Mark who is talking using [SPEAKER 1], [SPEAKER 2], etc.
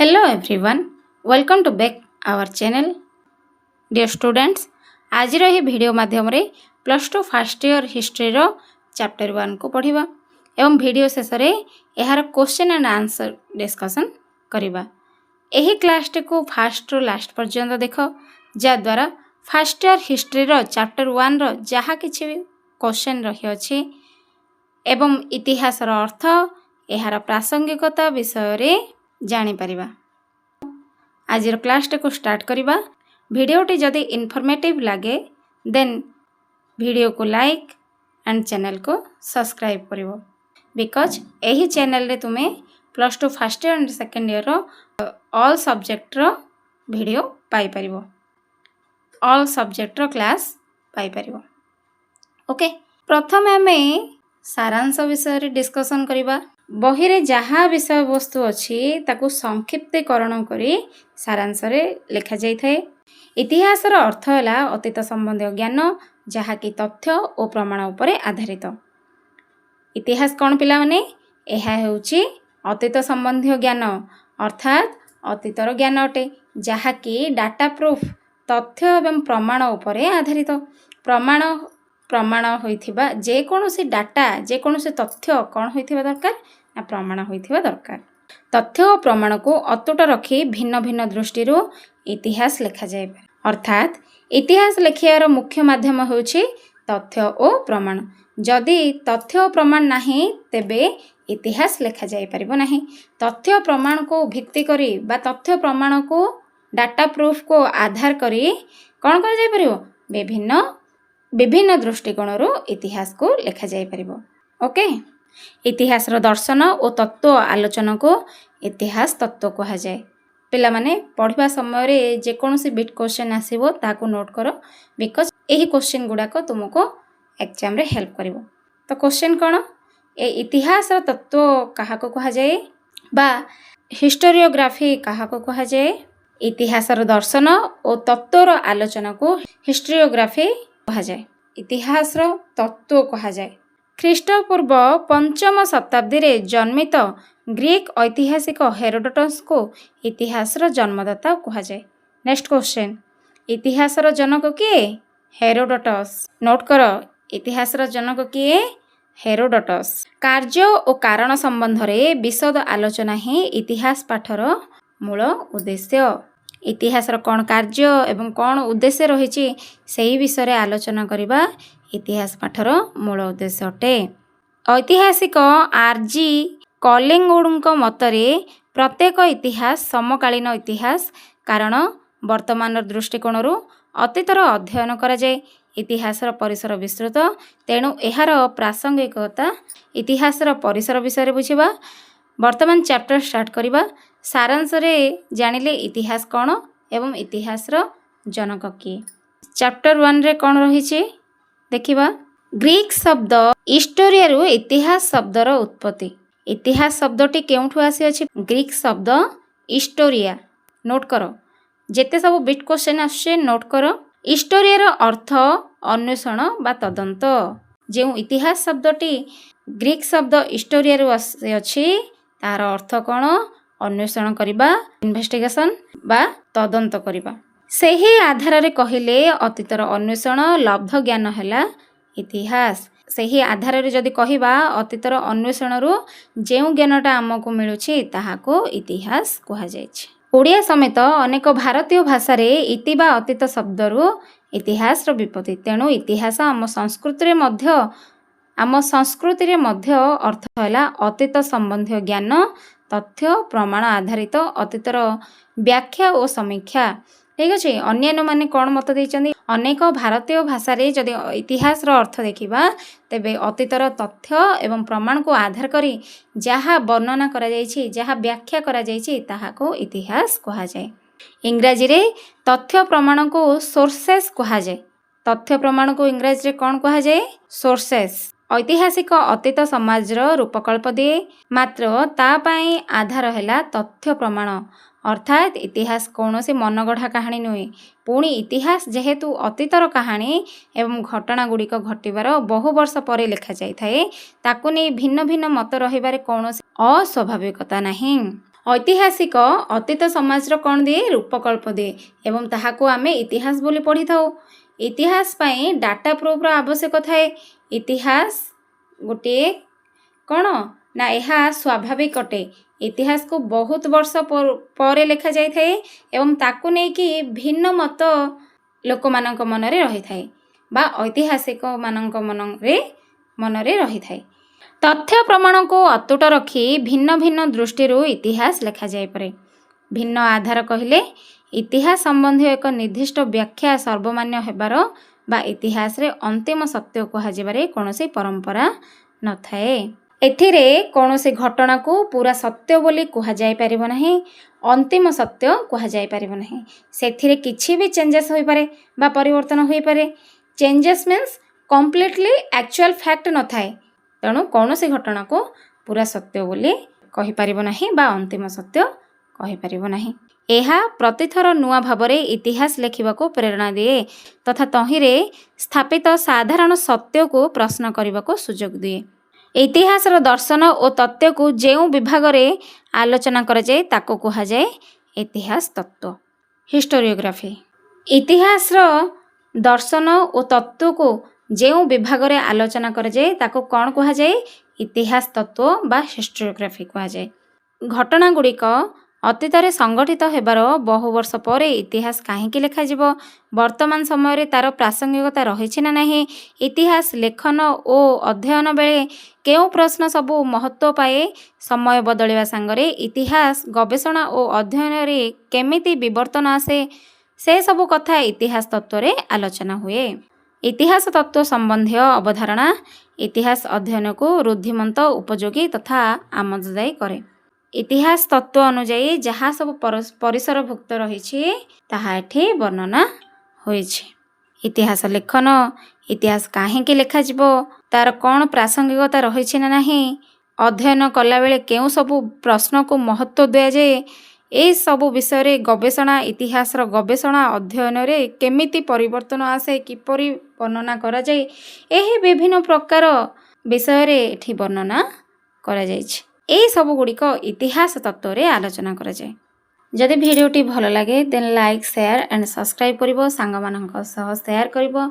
[SPEAKER 1] Hello everyone, welcome to back our channel. Dear students, आज रो video माध्यम रे plus two first year history रो chapter 1 को पढ़िबा एवं भिडियो शेष रे एहार क्वेश्चन एंड आंसर डिस्कशन करिबा। एही क्लास को फर्स्ट रो लास्ट पर्यंत देख जा द्वारा फर्स्ट ईयर हिस्ट्री रो चैप्टर 1 रो जहा किछि क्वेश्चन रही अछि एवं इतिहास रो अर्थ एहार प्रासंगिकता विषय रे जानी परिबा। आज क्लास को स्टार्ट करिबा। भिडियोटी जदि इनफॉर्मेटिव लगे देन वीडियो को लाइक एंड चैनल को सब्सक्राइब करिवो बिकॉज एही चैनल रे तुमे plus two first year and second year रो ऑल सब्जेक्ट रो वीडियो पाई परिवो, ऑल सब्जेक्ट रो क्लास पाई परिवो। ओके, प्रथम हमें सारांश विषय रे डिस्कशन करिबा। बही रे जहाँ विषय वस्तु अच्छी ताकू संक्षिप्तीकरण करी सारांश रे लिखा जाई थाए। इतिहास रो अर्थ है अतीत संबंधी ज्ञान जहाँ की तथ्य और प्रमाण उपरे आधारित। इतिहास कौन पिला माने यह हेउची अतीत संबंधी ज्ञान अर्थात अतीतर ज्ञान अटे जहाँ की डाटा प्रूफ तथ्य एवं प्रमाण उपरे आधारित। प्रमाण होइथिबा जे कोनोसी डाटा जे कोनोसी तथ्य कौन होइथिबा दरकार ना प्रमाण होइथिबा दरकार। तथ्य और प्रमाण को अतुट रखी भिन्न भिन्न दृष्टि इतिहास लिखा जाए। अर्थात इतिहास लिखियार मुख्य माध्यम होउछि तथ्य और प्रमाण। जदि तथ्य और प्रमाण नाही तेबे इतिहास लिखा जाए परिबो नाही। तथ्य प्रमाण को भित्ति करी बा तथ्य प्रमाण को डाटा प्रूफ को आधार करी कौन कर जाए परिबो विभिन्न दृष्टिकोण इतिहास को लिखा जाए परिबो। ओके, इतिहास रो दर्शन और तत्व आलोचना को इतिहास तत्व कहा जाए। पिला माने पढ़िबा समय रे जे कोनोसी बिट क्वेश्चन आसीबो ताको नोट करो बिकॉज एही क्वेश्चन गुडा को तुमको एग्जाम रे हेल्प करिवो। तो क्वेश्चन कोन ए इतिहास रो तत्व कहा को कहा जाए बा हिस्टोरियोग्राफी कहा को कहा जाए। इतिहास रो दर्शन और तत्व रो आलोचना को हिस्टोरियोग्राफी कहा जाए। इतिहास रो तत्व कहा जाए। ख्रीष्टपूर्व 5म शताब्दी रे जन्मित ग्रीक ऐतिहासिक हेरोडोटस को इतिहास रो जन्मदाता कहा जाए। नेक्स्ट क्वेश्चन, इतिहास रो जनक किए? हेरोडोटस। नोट करो, इतिहास रो जनक किए? हेरोडोटस। कार्य और कारण संबंध रे विशद आलोचना ही इतिहास पाठर मूल उद्देश्य। इतिहास रो कौन कार्य एवं कौन उद्देश्य रही सही विषय आलोचना करबा इतिहास पाठर मूल उद्देश्य अटे। ऐतिहासिक आरजी कलिंगवुड मतरे प्रत्येक इतिहास समकालीन इतिहास कारण वर्तमान दृष्टिकोण अतीतर अध्ययन करा जाए। इतिहास परिसर विस्तृत तेणु एहार प्रासंगिकता इतिहास परिसर विषय बुझा। वर्तमान चैप्टर स्टार्ट करिबा। सारांश रे जानिले इतिहास कौन एवं इतिहास जनक किए। चैप्टर 1 रे कौन रही देखिबा। ग्रीक शब्द हिस्टोरिया रु इतिहास शब्दर उत्पत्ति। इतिहास शब्दटी केउठु आसी अछि? ग्रीक शब्द हिस्टोरिया। नोट करो, जेते सब बिट क्वेश्चन आछे नोट करो। हिस्टोरिया रो अर्थ अन्वेषण बा तदंत। जे इतिहास शब्दटी ग्रीक शब्द हिस्टोरिया रु आसी अछि तार अर्थ कौन? अन्वेषण करिबा, इन्वेस्टिगेशन बा तदंत करिबा। सेही आधार रे कहिले अतीतर अन्वेषण लब्ध ज्ञान हैला इतिहास। सेही आधार रे जदि कहिबा अतीतर अन्वेषण रु जेउ ज्ञानटा हमकु मिलुछि ताहाको इतिहास कहा जायछि। ओडिया समेत अनेक भारतीय भाषा रे इति बा अतीत शब्द रु इतिहास रो विपत्ति। तेणु इतिहास आम संस्कृति रे मध्य अर्थ हैला अतीत संबंधी ज्ञान तथ्य प्रमाण आधारित अतीतर व्याख्या और समीक्षा। ठीक अच्छे, अन्य माने कौन मत देइचंदी? अनेक भारतीय भाषा रे जदि इतिहास रो अर्थ देखिबा तेबे अतीतर तथ्य एवं प्रमाण को आधार करी जहाँ वर्णना करा जायछि जहाँ व्याख्या करा जायछि ताहाको इतिहास कहा जाए। इंग्राजी रे तथ्य प्रमाण को सोर्सेस कहा जाए। तथ्य प्रमाण को इंग्राजी रे कौन कहा जाए? सोर्सेस। ऐतिहासिक अतीत समाज रूपकल्प दिए मात्र ता पाई आधार है तथ्य प्रमाण। अर्थात इतिहास कौन से मनगढ़ा कहानी नुहे। पुणी इतिहास जेहेतु अतीतर कहानी एवं घटना गुड़िक घटवर बहु वर्ष पर लिखा जाए ताकू नहीं भिन्न भिन्न मत रही कौन अस्वाभाविकता नहीं। ऐतिहासिक अतीत समाज कौन दिए रूपकल्प दिए एवं ताहाको आमे इतिहास बोली पढ़ी थाउ। इतिहास पाई डाटा प्रूफ आवश्यक थाए। इतिहास गोटे कौन ना यह स्वाभाविक अटे। इतिहास को बहुत वर्ष पर लिखा जाए एवं ताकू नहीं कि भिन्न मत लोक मानक मनरे रही थाए बा ऐतिहासिक मानक मनरे रही थाए। तथ्य प्रमाण को अतुट रखी भिन्न भिन्न दृष्टि इतिहास लिखा जाए पारे। भिन्न आधार कहले इतिहास संबंधी एक निर्दिष्ट व्याख्या सर्वमान्य हेबार बा इतिहास रे अंतिम सत्य कहुबारे कौनसी परंपरा न थाए। एथिरे कौनसी घटना को पूरा सत्य बोली कह जाय परिबो नहीं, अंतिम सत्य कह जाय परिबो नहीं। सेथिरे किछि भी चेंजेस होई पारे बा परिवर्तन होई पारे। Changes means completely actual fact न थाए। तेणु कौनसी घटना को पूरा सत्य बोली कहि परिबो नहीं बा अंतिम सत्य कहि परिबो नहीं। एहा प्रतिथर नुआ भावरे इतिहास लेखिबाको प्रेरणा दिए तथा तहिरे स्थापित साधारण सत्य को प्रश्न करबाको सुजोग दिए। इतिहास दर्शन और तत्व को जो विभाग रे आलोचना कर जाए ताको कहा जाए इतिहास तत्व। हिस्टोरियोग्राफी इतिहास दर्शन और तत्व को जो विभाग रे आलोचना कर जाए ताको कौन कहा जाए इतिहास तत्व बा हिस्टोरियोग्राफी कहा जाए। घटना गुड़िक अतीत रे संगठित हेबार बहु वर्ष पर इतिहास कहीं लिखा जीवो, वर्तमान समय रे तार प्रासंगिकता रही ना नहीं, इतिहास लेखन और अध्ययन बेले केउ प्रश्न सबू महत्व पाए, समय बदलिवा सांगरे इतिहास गवेषणा और अध्ययन रे केमिति विवर्तन आसे से सबू कथा इतिहास तत्व रे आलोचना हुए। इतिहास तत्व संबंधी अवधारणा इतिहास अध्ययन को रुद्धिमंत उपयोगी तथा आमोददायी करे। इतिहास तत्व अनुजाई जहाँ सब परिसरभुक्त रही ताहा एठी वर्णना होइछे। इतिहास लेखन इतिहास काहेकि लेखा जीवो, तार कौन प्रासंगिकता रही ना नहीं, अध्ययन कला बेले केउ सबू प्रश्न को महत्व दिया जाए, ए सबू विषय रे गवेषणा इतिहास गवेषणा अध्ययन रे केमिति परिवर्तन आसे किपरि वर्णना करा जाए, एही विभिन्न प्रकार विषय रे एठी वर्णना करा जाइछे। ए सबू गुड़िक इतिहास तत्व रे आलोचना करा जाए। जदि भिडियोटी भल लगे then like share and subscribe करिवो, सांग मानक सह शेयर करिवो।